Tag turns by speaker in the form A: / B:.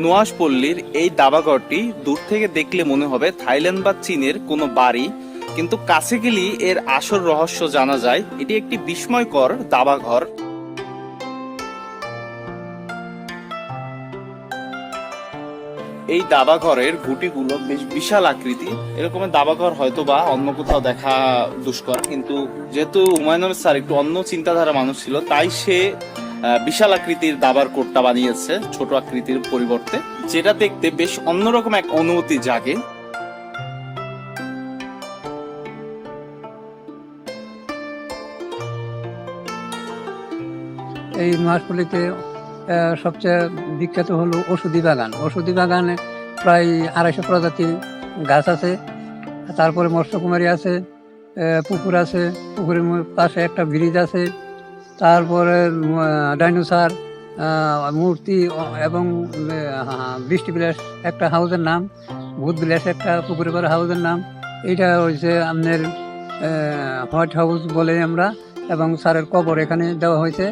A: নোয়াশপল্লীর এই দাবাঘরটি দূর থেকে দেখলে মনে হবে থাইল্যান্ড বা চীনের কোনো বাড়ি, কিন্তু কাছে গেলেই এর আসল রহস্য জানা যায়। এটি একটি বিস্ময়কর দাবাঘর। এই দাবাঘরের গুটিগুলো বেশ বিশাল আকৃতি। এরকমের দাবাঘর হয়তো বা অন্য কোথাও দেখা দুষ্কর, কিন্তু যেহেতু হুমায়ুন স্যার একটু অন্য চিন্তাধারা মানুষ ছিল, তাই সে বিশাল আকৃতির দাবার কোটটা বানিয়েছে ছোট আকৃতির পরিবর্তে, যেটা দেখতে বেশ অন্যরকম এক অনুভূতি জাগে।
B: এই নোয়াশপল্লীতে সবচেয়ে বিখ্যাত হলো ওষুধি বাগান। ওষুধি বাগানে প্রায় 250 প্রজাতির গাছ আছে। তারপরে মৎস্যকুমারী আছে, পুকুর আছে, পুকুরের পাশে একটা ব্রিজ আছে। তারপরে ডাইনোসর মূর্তি এবং বৃষ্টি বিলাস একটা হাউসের নাম, ভূত বিলাস একটা পুকুরে পাড়া হাউসের নাম। এইটা হচ্ছে আপনার হোয়াইট হাউস বলে আমরা, এবং স্যারের কবর এখানে দেওয়া হয়েছে।